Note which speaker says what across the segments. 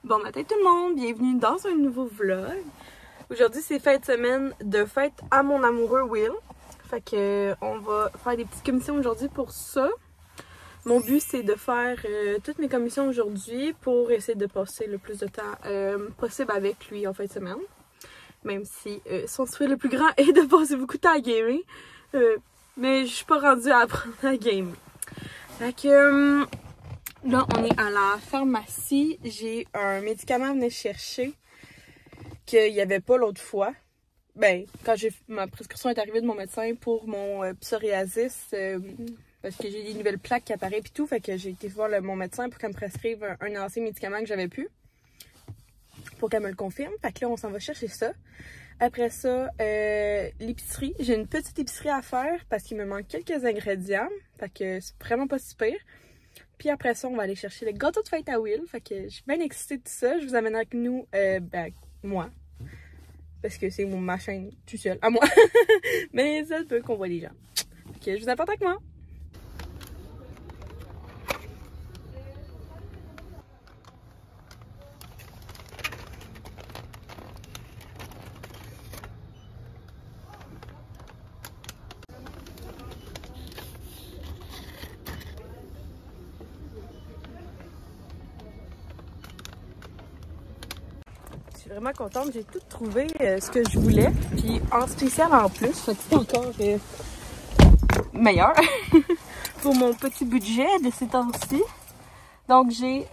Speaker 1: Bon matin tout le monde, bienvenue dans un nouveau vlog. Aujourd'hui c'est fin de semaine de fête à mon amoureux Will. Fait que on va faire des petites commissions aujourd'hui pour ça. Mon but c'est de faire toutes mes commissions aujourd'hui pour essayer de passer le plus de temps possible avec lui en fin de semaine. Même si son souhait le plus grand est de passer beaucoup de temps à gamer. Mais je suis pas rendue à apprendre à gamer. Fait que là on est à la pharmacie. J'ai un médicament à venir chercher qu'il n'y avait pas l'autre fois. Ben, quand ma prescription est arrivée de mon médecin pour mon psoriasis, parce que j'ai des nouvelles plaques qui apparaissent et tout, fait que j'ai été voir mon médecin pour qu'elle me prescrive un ancien médicament que j'avais plus. Pour qu'elle me le confirme. Fait que là, on s'en va chercher ça. Après ça, l'épicerie. J'ai une petite épicerie à faire parce qu'il me manque quelques ingrédients. Fait que c'est vraiment pas si pire. Puis après ça, on va aller chercher le gâteau de fête à Will. Fait que je suis bien excitée de tout ça. Je vous amène avec nous, moi. Parce que c'est ma chaîne tout seul, à moi. Mais ça peut qu'on voit les gens. Fait que je vous apporte avec moi. Je suis vraiment contente, j'ai tout trouvé ce que je voulais, puis en spécial en plus, fait que c'est encore meilleur pour mon petit budget de ces temps-ci. Donc j'ai,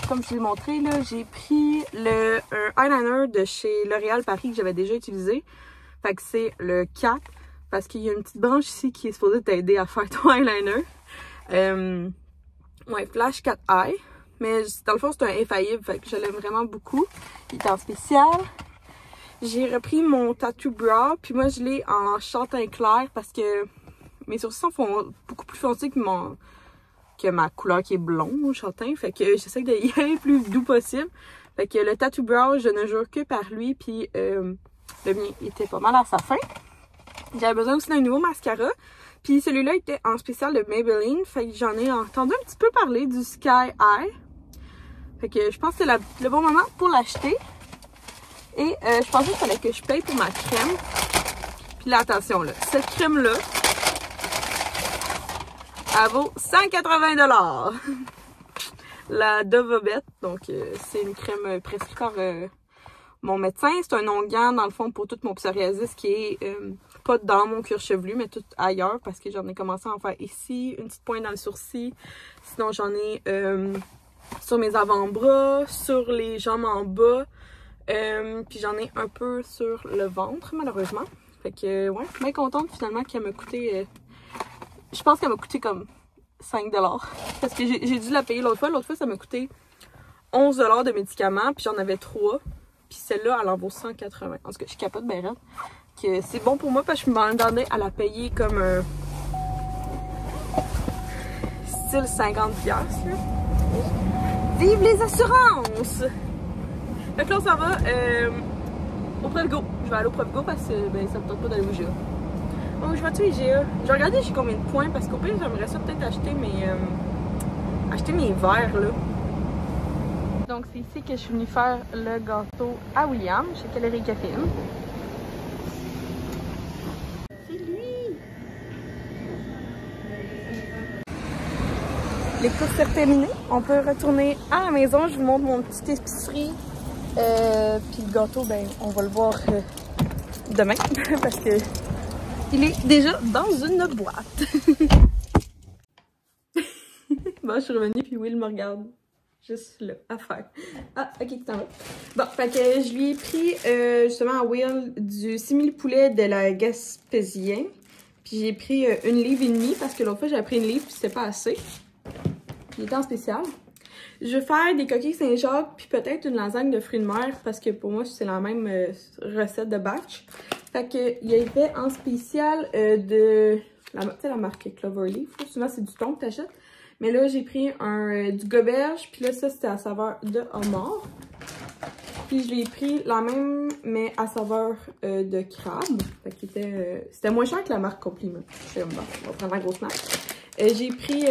Speaker 1: comme je vous l'ai montré, là, j'ai pris le eyeliner de chez L'Oréal Paris que j'avais déjà utilisé. Fait que c'est le 4, parce qu'il y a une petite branche ici qui est supposée t'aider à faire ton eyeliner. Ouais, Flash 4 Eye. Mais dans le fond, c'est un infaillible, fait que je l'aime vraiment beaucoup. Il est en spécial. J'ai repris mon Tattoo Brow, puis moi je l'ai en châtain clair parce que mes sourcils sont beaucoup plus foncés que ma couleur qui est blonde, châtain. Fait que j'essaie d'y aller le plus doux possible. Fait que le Tattoo Brow, je ne jure que par lui, puis le mien était pas mal à sa fin. J'avais besoin aussi d'un nouveau mascara. Puis celui-là était en spécial de Maybelline, fait que j'en ai entendu un petit peu parler du Sky Eye. Fait que je pense que c'est le bon moment pour l'acheter. Et je pensais qu'il fallait que je paye pour ma crème. Puis là, attention, là, cette crème-là, elle vaut 180 $. La Dovobet, donc c'est une crème prescrite par mon médecin. C'est un onguent, dans le fond, pour tout mon psoriasis qui est pas dans mon cuir chevelu, mais tout ailleurs, parce que j'en ai commencé à en faire ici, une petite pointe dans le sourcil. Sinon, j'en ai sur mes avant-bras, sur les jambes en bas, puis j'en ai un peu sur le ventre, malheureusement. Fait que, ouais, je suis bien contente, finalement, qu'elle m'a coûté... je pense qu'elle m'a coûté comme 5 $. Parce que j'ai dû la payer l'autre fois. L'autre fois, ça m'a coûté 11 $ de médicaments, puis j'en avais 3. Puis celle-là, elle en vaut 180. En tout cas, je capote bien raide. Que c'est bon pour moi parce que je m'attendais à la payer comme un style 50 $. Vive les assurances! Fait que là, on s'en va au Provigo. Je vais aller au Provigo parce que ben, ça me tente pas d'aller au IGA. Oh, je vais-tu IGA? Je vais regarder j'ai combien de points parce qu'au pire, j'aimerais ça peut-être acheter mes verres là. Donc, c'est ici que je suis venue faire le gâteau à William, chez Calories Caféine. C'est lui! Les courses sont terminées. On peut retourner à la maison. Je vous montre mon petite épicerie. Puis le gâteau, ben, on va le voir demain parce que il est déjà dans une boîte. Bon, je suis revenue puis Will me regarde. Juste là, à faire. Ah, ok, t'en vas. Bon, fait que je lui ai pris justement à Will du simili-poulet de la Gaspésien. Puis j'ai pris 1,5 livre parce que l'autre fois j'avais pris 1 livre puis c'était pas assez. Il était en spécial. Je vais faire des coquilles Saint-Jacques puis peut-être une lasagne de fruits de mer parce que pour moi c'est la même recette de batch. Fait que il y avait en spécial de la marque Cloverleaf. Souvent c'est du thon que t'achètes. Mais là, j'ai pris du goberge, puis là, ça, c'était à saveur de homard. Puis je l'ai pris la même, mais à saveur de crabe. Fait que c'était moins cher que la marque Compliment. Je suis bon, on va prendre la grosse marque. J'ai pris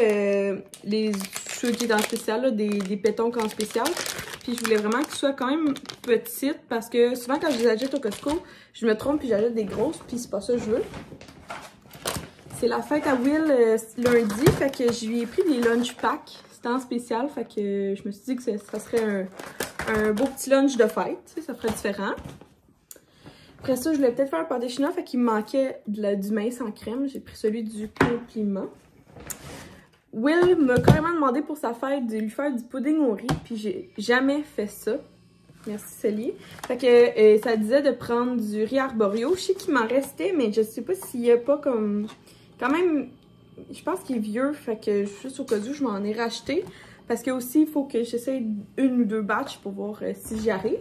Speaker 1: les ceux qui est en spécial, là, des pétons en spécial. Puis je voulais vraiment qu'ils soient quand même petites parce que souvent quand je les achète au Costco, je me trompe puis j'achète des grosses puis c'est pas ça que je veux. C'est la fête à Will lundi, fait que je lui ai pris des lunch packs. C'était en spécial, fait que je me suis dit que ça serait un beau petit lunch de fête, tu sais, ça ferait différent. Après ça, je voulais peut-être faire un pâté chinois, fait qu'il me manquait du maïs en crème. J'ai pris celui du compliment. Will m'a carrément demandé pour sa fête de lui faire du pudding au riz, puis j'ai jamais fait ça. Merci Célie. Fait que ça disait de prendre du riz arborio. Je sais qu'il m'en restait, mais je sais pas s'il y a pas comme... Quand même, je pense qu'il est vieux, fait que juste au cas où, je m'en ai racheté. Parce que aussi, il faut que j'essaye une ou deux batchs pour voir si j'y arrive.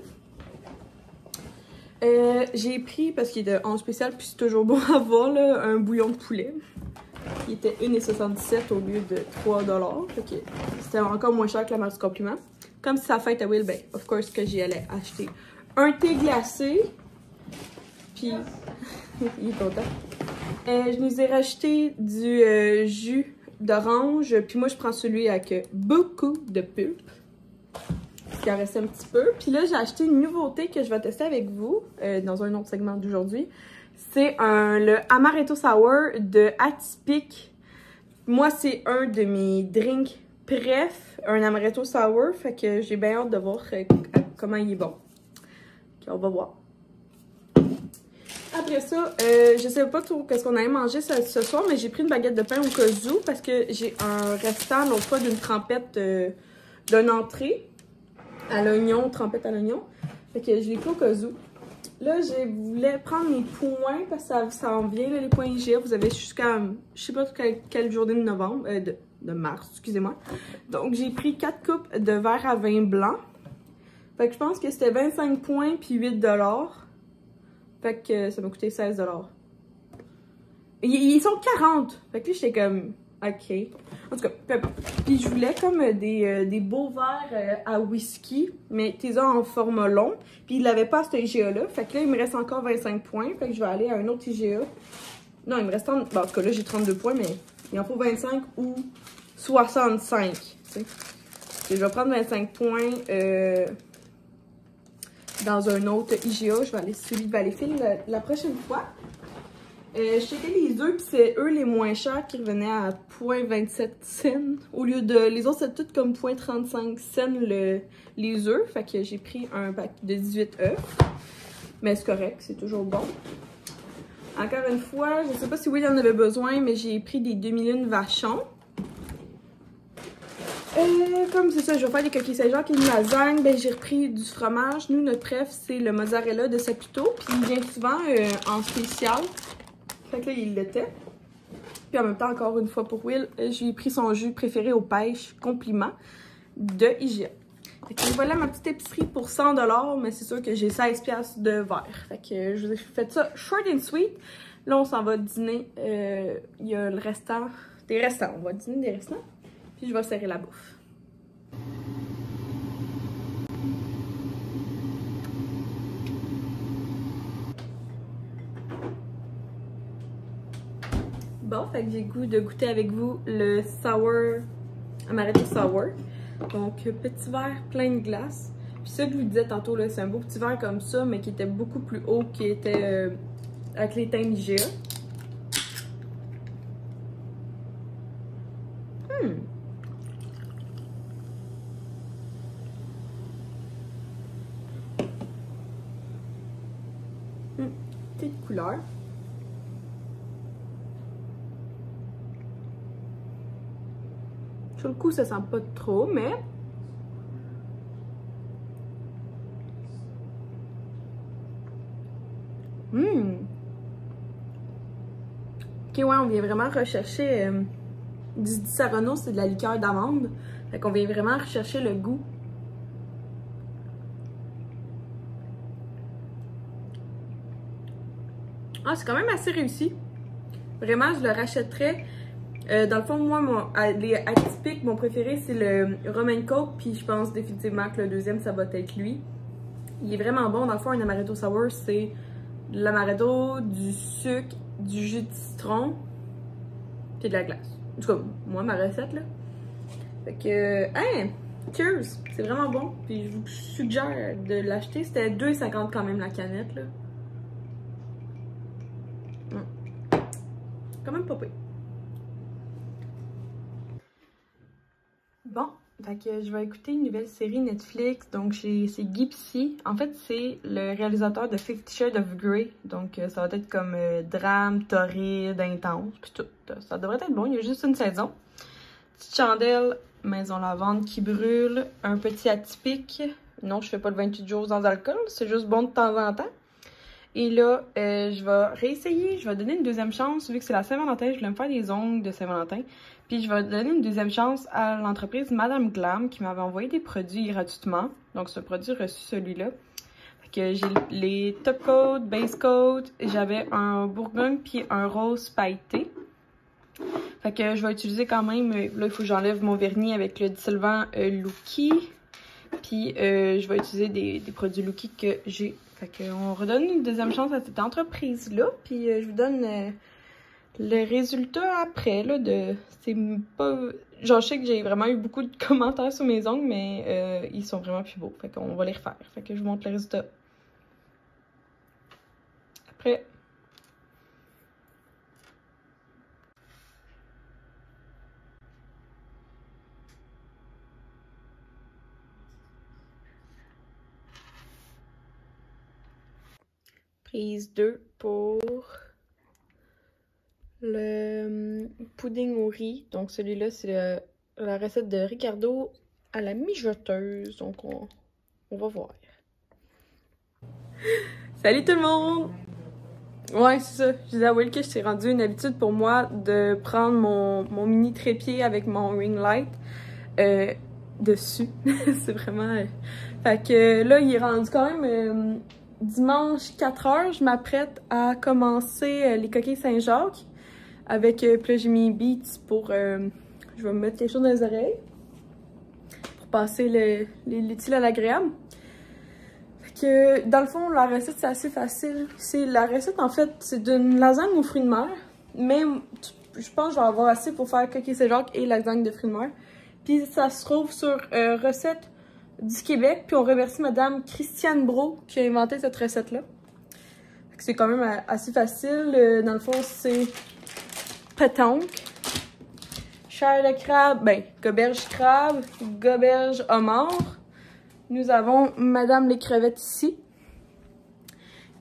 Speaker 1: J'ai pris, parce qu'il est en spécial, puis c'est toujours bon à voir, là, un bouillon de poulet. Il était 1,77 au lieu de 3 $. Fait que c'était encore moins cher que la marque du compliment. Comme si ça fête à Will, ben, of course que j'y allais acheter un thé glacé. Puis, il est content. Je nous ai racheté du jus d'orange. Puis moi, je prends celui avec beaucoup de pulpe. Qui en restait un petit peu. Puis là, j'ai acheté une nouveauté que je vais tester avec vous dans un autre segment d'aujourd'hui. C'est le Amaretto Sour de Atypique. Moi, c'est un de mes drinks préf, un Amaretto Sour. Fait que j'ai bien hâte de voir comment il est bon. Okay, on va voir. Après ça, je sais pas trop qu'est-ce qu'on allait manger ce soir, mais j'ai pris une baguette de pain au cas où parce que j'ai un restant l'autre fois d'une trempette d'une entrée à l'oignon, trempette à l'oignon. Fait que je l'ai pris au cas où. Là, je voulais prendre mes points parce que ça en vient, là, les points IGA. Vous avez jusqu'à, je sais pas quelle journée de novembre, de mars, excusez-moi. Donc, j'ai pris 4 coupes de verre à vin blanc. Fait que je pense que c'était 25 points puis 8 $. Fait que ça m'a coûté 16 $. Ils sont 40. Fait que là, j'étais comme, ok. En tout cas, puis je voulais comme des beaux verres à whisky, mais t'es en format long. Puis il l'avait pas à cet IGA-là. Fait que là, il me reste encore 25 points. Fait que je vais aller à un autre IGA. Non, il me reste... Bon, en tout cas, là, j'ai 32 points, mais il en faut 25 ou 65. Tu sais. Je vais prendre 25 points dans un autre IGA. Je vais aller celui de Valleyfield la prochaine fois. Je checkais les œufs, puis c'est eux les moins chers qui revenaient à 0.27 cents. Au lieu de... Les autres, c'est tout comme 0.35 cents les œufs. Fait que j'ai pris un pack de 18 œufs. Mais c'est correct, c'est toujours bon. Encore une fois, je sais pas si Will en avait besoin, mais j'ai pris des demi-lunes Vachon. Comme c'est ça, je vais faire des coquilles Saint-Jacques et une lasagne, ben j'ai repris du fromage. Nous, notre préf, c'est le mozzarella de Saputo. Puis il vient souvent en spécial. Fait que là, il l'était. Puis en même temps, encore une fois pour Will, je lui ai pris son jus préféré aux pêches, compliment, de IGA. Fait que voilà ma petite épicerie pour 100 $, mais c'est sûr que j'ai 16 piastres de verre. Fait que je vous ai fait ça short and sweet. Là, on s'en va dîner. Il y a le restant des restants. On va dîner des restants. Puis je vais serrer la bouffe. Bon, fait que j'ai le goût de goûter avec vous le sour, Amaretto Sour. Donc, petit verre plein de glace. Puis ça que je vous disais tantôt, c'est un beau petit verre comme ça, mais qui était beaucoup plus haut, qui était avec les teintes IGA. Petite couleur. Sur le coup, ça sent pas trop, mais... Ok, ouais, on vient vraiment rechercher... du Sarano, c'est de la liqueur d'amande. Fait qu'on vient vraiment rechercher le goût. Ah, c'est quand même assez réussi. Vraiment, je le rachèterais. Dans le fond, moi, les atypiques, mon préféré, c'est le Rum & Coke. Puis je pense définitivement que le deuxième, ça va être lui. Il est vraiment bon. Dans le fond, un Amaretto Sour, c'est de l'amaretto, du sucre, du jus de citron, puis de la glace. En tout cas, moi, ma recette, là. Fait que, hein, cheers! C'est vraiment bon. Puis je vous suggère de l'acheter. C'était 2,50 quand même la canette, là. Quand même pas pire. Bon, fait que je vais écouter une nouvelle série Netflix. Donc c'est Gypsy. En fait, c'est le réalisateur de 50 Shades of Grey. Donc ça va être comme drame, torride, intense, puis tout. Ça devrait être bon, il y a juste une saison. Petite chandelle, maison lavande qui brûle, un petit atypique. Non, je fais pas le 28 jours sans alcool, c'est juste bon de temps en temps. Et là, je vais réessayer, je vais donner une deuxième chance, vu que c'est la Saint-Valentin, je voulais me faire des ongles de Saint-Valentin. Puis je vais donner une deuxième chance à l'entreprise Madame Glam qui m'avait envoyé des produits gratuitement. Donc ce produit reçu celui-là. Fait que j'ai les top coat, base coat, j'avais un bourgogne puis un rose pailleté. Fait que je vais utiliser quand même, là il faut que j'enlève mon vernis avec le dissolvant Lookie. Puis je vais utiliser des produits Lookie que j'ai. Fait qu'on redonne une deuxième chance à cette entreprise-là. Puis je vous donne le résultat après. Là, c'est pas. Genre, je sais que j'ai vraiment eu beaucoup de commentaires sur mes ongles, mais ils sont vraiment plus beaux. Fait qu'on va les refaire. Fait que je vous montre le résultat après. Prise 2 pour le pudding au riz. Donc celui-là, c'est la recette de Ricardo à la mijoteuse. Donc on va voir. Salut tout le monde! Ouais, c'est ça. Je disais à Will que c'est rendu une habitude pour moi de prendre mon mini trépied avec mon ring light dessus. C'est vraiment... Fait que là, il est rendu quand même... dimanche 4h, je m'apprête à commencer les coquilles Saint-Jacques avec puis là, j'ai mis Beats pour je vais me mettre quelque chose dans les oreilles pour passer l'utile à l'agréable. Fait que dans le fond, la recette c'est assez facile. C'est la recette en fait, c'est d'une lasagne aux fruits de mer, mais je pense que je vais avoir assez pour faire coquilles Saint-Jacques et lasagne de fruits de mer. Puis ça se trouve sur recette du Québec, puis on remercie Madame Christiane Brault qui a inventé cette recette-là. C'est quand même assez facile. Dans le fond, c'est pétanque, chair de crabe, ben, goberge crabe, goberge homard. Nous avons Madame les crevettes ici.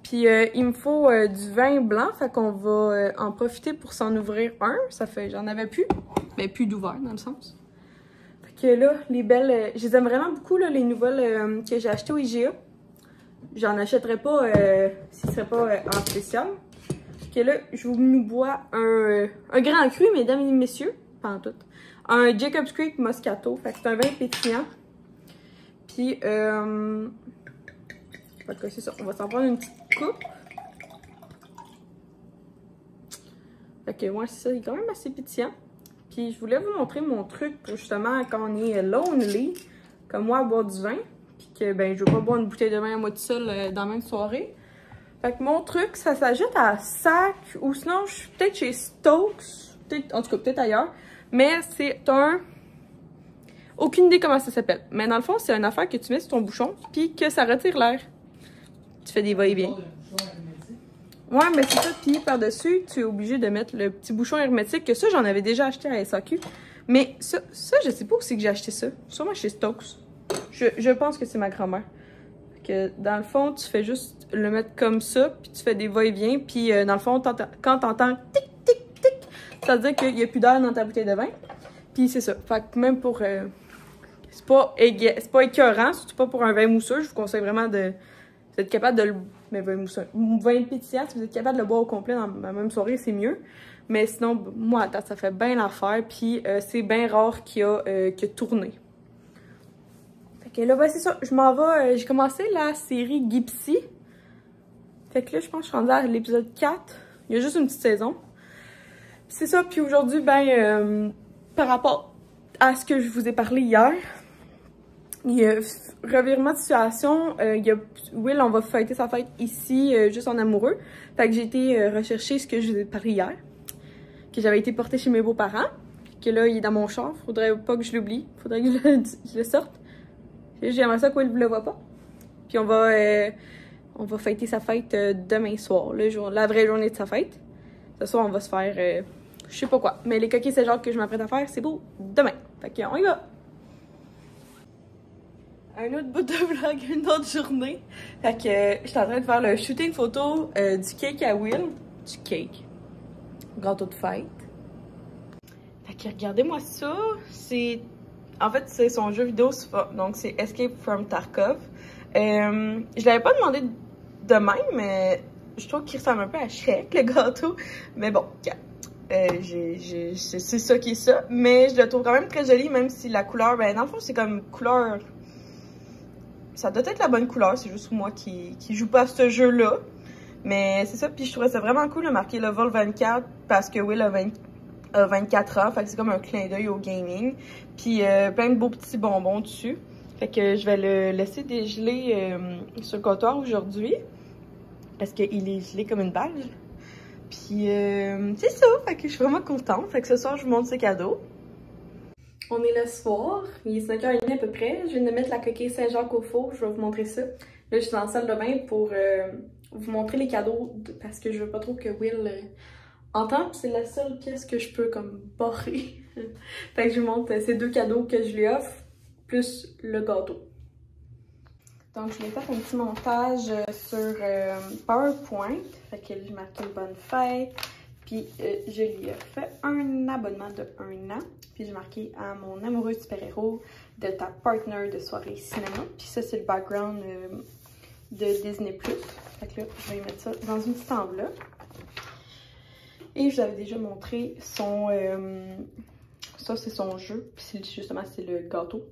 Speaker 1: Puis il me faut du vin blanc, fait qu'on va en profiter pour s'en ouvrir un. Ça fait, j'en avais plus, mais plus d'ouvert dans le sens. Que là, les belles, je les aime vraiment beaucoup, là, les nouvelles que j'ai achetées au IGA. J'en achèterais pas si ce serait pas en spécial. Que là, je nous bois un grand cru, mesdames et messieurs, pas en tout. Un Jacob's Creek Moscato, fait que c'est un vin pétillant. Puis, je sais pas de quoi c'est ça, on va s'en prendre une petite coupe. Fait que, ouais, c'est ça, il est quand même assez pétillant. Puis je voulais vous montrer mon truc pour justement quand on est lonely, comme moi, à boire du vin. Puis que ben je veux pas boire une bouteille de vin à moi tout seul dans la même soirée. Fait que mon truc, ça s'ajoute à Sac ou sinon je suis peut-être chez Stokes, en tout cas peut-être ailleurs. Mais c'est un... Aucune idée comment ça s'appelle. Mais dans le fond, c'est une affaire que tu mets sur ton bouchon puis que ça retire l'air. Tu fais des va-et-vient. Ouais, mais c'est ça. Puis par-dessus, tu es obligé de mettre le petit bouchon hermétique. Que ça, j'en avais déjà acheté à SAQ. Mais ça je sais pas où c'est que j'ai acheté ça. Sûrement chez Stokes. Je pense que c'est ma grand-mère. Que dans le fond, tu fais juste le mettre comme ça. Puis tu fais des va-et-vient. Puis dans le fond, quand t'entends tic, tic, tic, ça veut dire qu'il n'y a plus d'air dans ta bouteille de vin. Puis c'est ça. Fait que même pour... c'est pas écœurant. Surtout pas pour un vin mousseux. Je vous conseille vraiment d'être capable de le... Mais vin pétillant, si vous êtes capable de le boire au complet dans la même soirée, c'est mieux. Mais sinon, moi, ça fait bien l'affaire. Puis c'est bien rare qu'il y a que tourné. Fait que là, ben, c'est ça. Je m'en vais. J'ai commencé la série Gypsy. Fait que là, je pense que je suis rendue à l'épisode 4. Il y a juste une petite saison. C'est ça. Puis aujourd'hui, ben, par rapport à ce que je vous ai parlé hier, il y a revirement de situation. Will, on va fêter sa fête ici, juste en amoureux. Fait que j'ai été rechercher ce que je vous ai parlé hier. Que j'avais été portée chez mes beaux-parents. que là, il est dans mon char. Faudrait pas que je l'oublie. Faudrait que je le sorte. J'aimerais ça qu'il ne le voit pas. Puis on va fêter sa fête demain soir, la vraie journée de sa fête. Ce soir, on va se faire je sais pas quoi. Mais les coquilles Saint-Jacques que je m'apprête à faire, c'est beau demain. Fait qu'on y va! Un autre bout de vlog, une autre journée. Fait que je suis en train de faire le shooting photo du cake à Will. Du cake. Gâteau de fête. Fait que regardez-moi ça. En fait, c'est son jeu vidéo. Donc c'est Escape from Tarkov. Je l'avais pas demandé de même, mais je trouve qu'il ressemble un peu à Shrek, le gâteau. Mais bon, c'est ça qui est ça. Mais je le trouve quand même très joli, même si la couleur, ben dans le fond, c'est comme couleur... Ça doit être la bonne couleur, c'est juste moi qui joue pas à ce jeu-là. Mais c'est ça, puis je trouvais ça vraiment cool de marquer level 24 parce que Will a 24 ans, fait que c'est comme un clin d'œil au gaming. Puis plein de beaux petits bonbons dessus. Fait que je vais le laisser dégeler sur le comptoir aujourd'hui parce qu'il est gelé comme une balle. Puis c'est ça, fait que je suis vraiment contente. Fait que ce soir, je vous montre ses cadeaux. On est le soir, il est 5h30 à peu près. Je viens de mettre la coquille Saint-Jacques au four, je vais vous montrer ça. Là, je suis dans la salle de bain pour vous montrer les cadeaux parce que je veux pas trop que Will entende. C'est la seule pièce que je peux comme barrer. Fait que je vous montre ces deux cadeaux que je lui offre, plus le gâteau. Donc, je l'ai fait un petit montage sur PowerPoint. Fait que j'ai marqué bonne fête. Puis je lui ai fait un abonnement de 1 an. Puis j'ai marqué à mon amoureux super-héros de ta partner de soirée cinéma. Puis ça, c'est le background de Disney+. Fait que là, je vais mettre ça dans une petite enveloppe. Et je vous avais déjà montré son... ça, c'est son jeu. Puis justement, c'est le gâteau.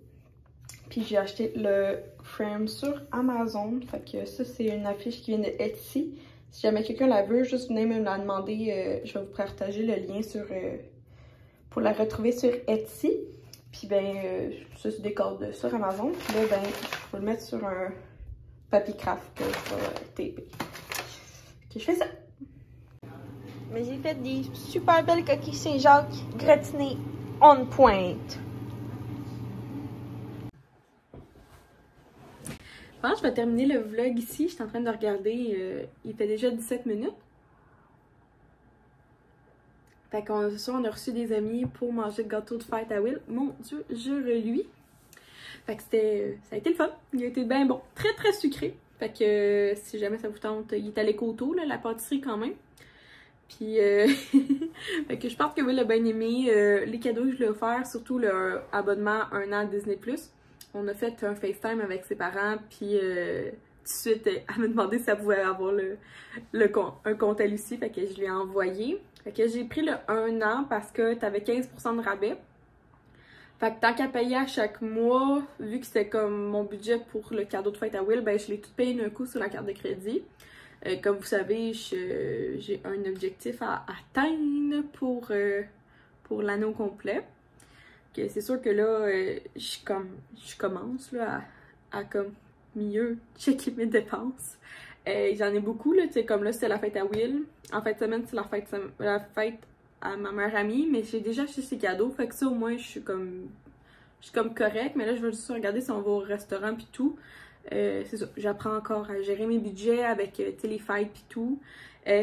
Speaker 1: Puis j'ai acheté le frame sur Amazon. Fait que ça, c'est une affiche qui vient de Etsy. Si jamais quelqu'un la veut, juste venez me la demander. Je vais vous partager le lien pour la retrouver sur Etsy. Puis ben, ça se décode sur Amazon. Puis là, ben, je vais le mettre sur un papier craft que je vais taper. Ok, je fais ça. Mais j'ai fait des super belles coquilles Saint-Jacques gratinées on point. Je vais terminer le vlog ici. Je suis en train de regarder. Il fait déjà 17 minutes. Fait qu'on ce soir, on a reçu des amis pour manger le gâteau de fête à Will. Mon Dieu, jure-lui. Fait que ça a été le fun. Il a été bien bon. Très, très sucré. Fait que si jamais ça vous tente, il est à l'écoto, la pâtisserie quand même. Puis, fait que je pense que Will a bien aimé les cadeaux que je lui ai offerts, surtout le abonnement 1 an à Disney+. On a fait un FaceTime avec ses parents, puis tout de suite, elle m'a demandé si elle pouvait avoir un compte à Lucie, fait que je lui ai envoyé. Fait que j'ai pris le 1 an parce que t'avais 15% de rabais. Fait que tant qu'à payer à chaque mois, vu que c'était comme mon budget pour le cadeau de fête à Will, ben je l'ai tout payé d'un coup sur la carte de crédit. Comme vous savez, j'ai un objectif à atteindre pour l'année au complet. C'est sûr que là, je commence là, à comme mieux checker mes dépenses. J'en ai beaucoup, là, tu sais, comme là, c'était la fête à Will. En fin de semaine, c'est la fête à ma meilleure amie, mais j'ai déjà acheté ses cadeaux, fait que ça, au moins, je suis comme correcte. Mais là, je veux juste regarder si on va au restaurant pis tout. C'est ça, j'apprends encore à gérer mes budgets avec les fêtes pis tout.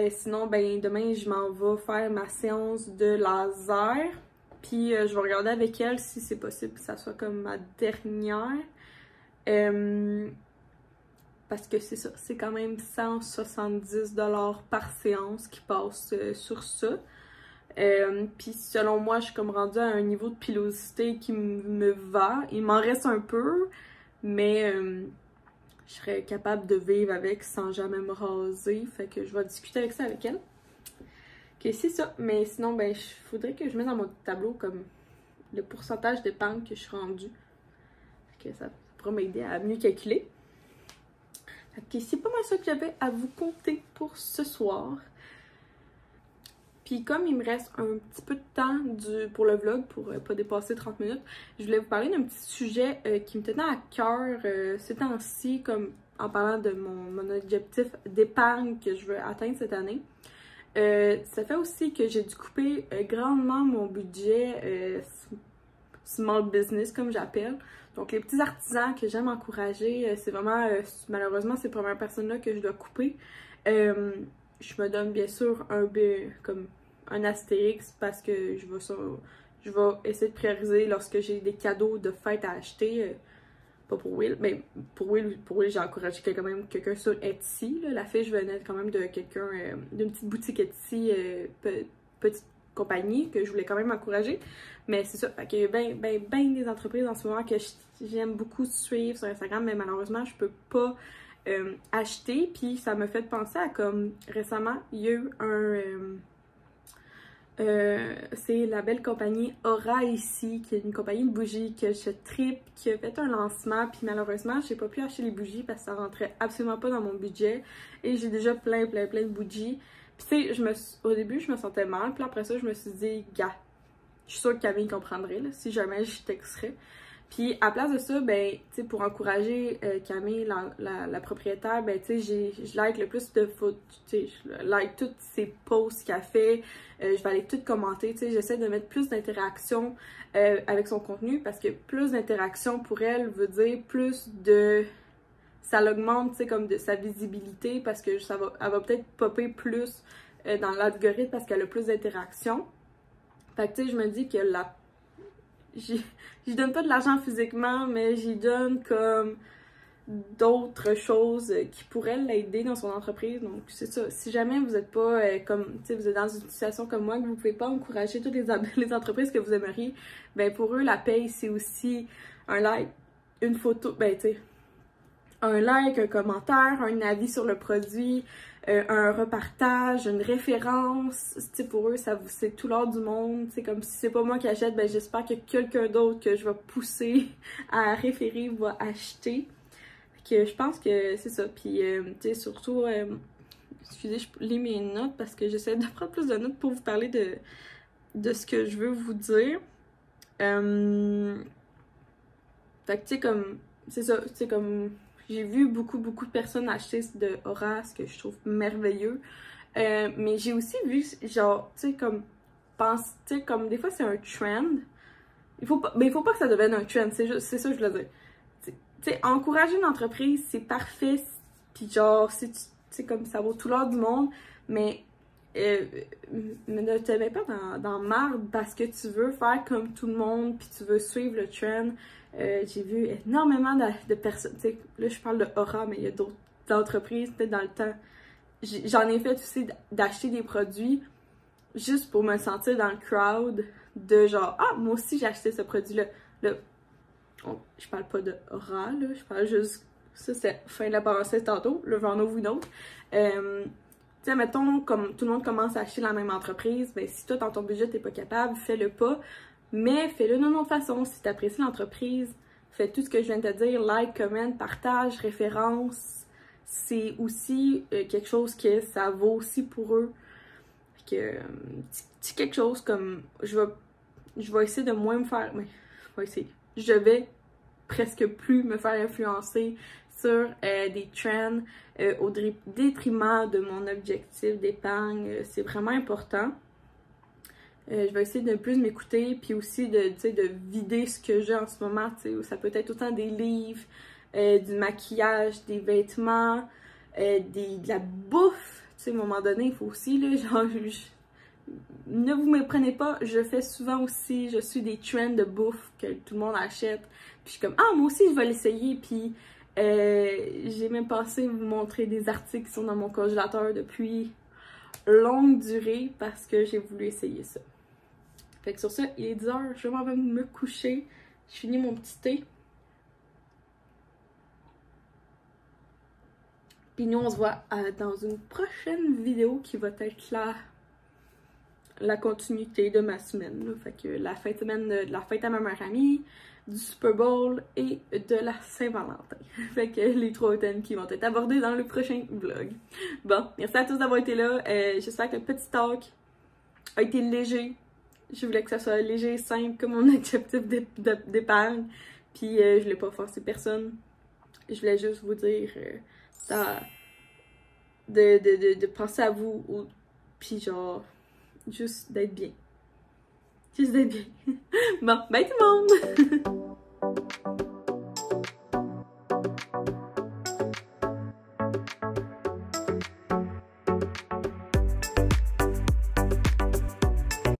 Speaker 1: Sinon, ben, demain, je m'en vais faire ma séance de laser. Puis je vais regarder avec elle si c'est possible que ça soit comme ma dernière. Parce que c'est ça, c'est quand même 170 $ par séance qui passe sur ça. Puis selon moi, je suis comme rendue à un niveau de pilosité qui me va. Il m'en reste un peu, mais je serais capable de vivre avec sans jamais me raser. Fait que je vais discuter avec ça avec elle. Que c'est ça, mais sinon, ben, il faudrait que je mette dans mon tableau comme le pourcentage d'épargne que je suis rendue. Que ça pourra m'aider à mieux calculer. Fait que c'est pas mal ça que j'avais à vous conter pour ce soir. Puis comme il me reste un petit peu de temps pour le vlog, pour pas dépasser 30 minutes, je voulais vous parler d'un petit sujet qui me tenait à cœur ces temps-ci, comme en parlant de mon objectif d'épargne que je veux atteindre cette année. Ça fait aussi que j'ai dû couper grandement mon budget small business, comme j'appelle. Donc, les petits artisans que j'aime encourager, c'est vraiment, malheureusement, ces premières personnes-là que je dois couper. Je me donne bien sûr comme un astérix parce que je vais essayer de prioriser lorsque j'ai des cadeaux de fête à acheter. Pas pour Will, mais pour Will j'ai encouragé quand même quelqu'un sur Etsy. Là. La fiche venait quand même de quelqu'un, d'une petite boutique Etsy, petite compagnie que je voulais quand même encourager. Mais c'est ça, fait qu'il y a ben des entreprises en ce moment que j'aime beaucoup suivre sur Instagram, mais malheureusement je peux pas acheter. Puis ça m'a fait penser à comme récemment, il y a eu c'est la belle compagnie Aura ici, qui est une compagnie de bougies que je tripe, qui a fait un lancement, puis malheureusement j'ai pas pu acheter les bougies parce que ça rentrait absolument pas dans mon budget et j'ai déjà plein de bougies. Puis tu sais, au début je me sentais mal, puis après ça je me suis dit, gars, je suis sûre que Camille comprendrait là, si jamais je texterais. Puis à place de ça, ben, tu sais, pour encourager Camille, la propriétaire, ben, tu sais, je like le plus de photos, tu sais, je like toutes ses posts qu'elle fait, je vais aller toutes commenter, tu sais, j'essaie de mettre plus d'interaction avec son contenu parce que plus d'interaction pour elle veut dire plus de... Ça l'augmente, tu sais, comme de sa visibilité parce que elle va peut-être popper plus dans l'algorithme parce qu'elle a plus d'interaction. Fait que, tu sais, je me dis que j'y donne pas de l'argent physiquement, mais j'y donne comme d'autres choses qui pourraient l'aider dans son entreprise. Donc c'est ça, si jamais vous êtes pas comme, tu sais, vous êtes dans une situation comme moi, que vous pouvez pas encourager toutes les entreprises que vous aimeriez, ben pour eux la paye c'est aussi un like, une photo, ben tu sais, un like, un commentaire, un avis sur le produit, un repartage, une référence. Tu sais, pour eux, c'est tout l'or du monde. C'est comme si c'est pas moi qui achète, ben j'espère que quelqu'un d'autre que je vais pousser à référer va acheter. Que je pense que c'est ça. Puis, tu sais, surtout, excusez, je lis mes notes parce que j'essaie de prendre plus de notes pour vous parler de ce que je veux vous dire. Fait que, tu sais, comme, c'est ça, tu sais, comme... J'ai vu beaucoup de personnes acheter de Aura, ce que je trouve merveilleux. Mais j'ai aussi vu, genre, tu sais, comme, tu sais, comme, des fois, c'est un trend. Il faut pas que ça devienne un trend, c'est ça que je voulais dire. Tu sais, encourager une entreprise, c'est parfait, puis genre, c'est comme, ça vaut tout l'or du monde, mais ne te mets pas dans marde parce que tu veux faire comme tout le monde, puis tu veux suivre le trend. J'ai vu énormément de personnes, tu sais, là je parle de Aura, mais il y a d'autres entreprises, peut-être dans le temps. J'en ai fait aussi d'acheter des produits juste pour me sentir dans le crowd de genre, ah, moi aussi j'ai acheté ce produit-là. Là, je parle pas de Aura, là, je parle juste, ça c'est fin de la parenthèse tantôt, là j'en ouvre une autre. Tu sais, mettons, comme tout le monde commence à acheter la même entreprise, ben si toi dans ton budget t'es pas capable, fais-le pas. Mais fais-le d'une autre façon. Si tu apprécies l'entreprise, fais tout ce que je viens de te dire, like, comment, partage, référence. C'est aussi quelque chose que ça vaut aussi pour eux. Que c'est quelque chose comme je vais essayer de moins me faire. Mais je vais presque plus me faire influencer sur des trends au détriment de mon objectif d'épargne. C'est vraiment important. Je vais essayer de plus m'écouter, puis aussi de vider ce que j'ai en ce moment. Ça peut être autant des livres, du maquillage, des vêtements, de la bouffe. À un moment donné, il faut aussi, là, genre, ne vous méprenez pas, je fais souvent aussi, je suis des trends de bouffe que tout le monde achète. Puis je suis comme, ah, moi aussi, je vais l'essayer. Puis j'ai même pensé vous montrer des articles qui sont dans mon congélateur depuis longue durée parce que j'ai voulu essayer ça. Fait que sur ça, il est 10h, je m'en vais me coucher. Je finis mon petit thé. Puis nous, on se voit dans une prochaine vidéo qui va être la continuité de ma semaine. Là. Fait que la fin de semaine de la fête à ma meilleure amie, du Super Bowl et de la Saint-Valentin. Fait que les 3 thèmes qui vont être abordés dans le prochain vlog. Bon, merci à tous d'avoir été là. J'espère que le petit talk a été léger. Je voulais que ça soit léger, simple, comme mon objectif d'épargne. Puis je voulais pas forcer personne. Je voulais juste vous dire de penser à vous. Puis genre, juste d'être bien. Juste d'être bien. Bon, bye tout le monde!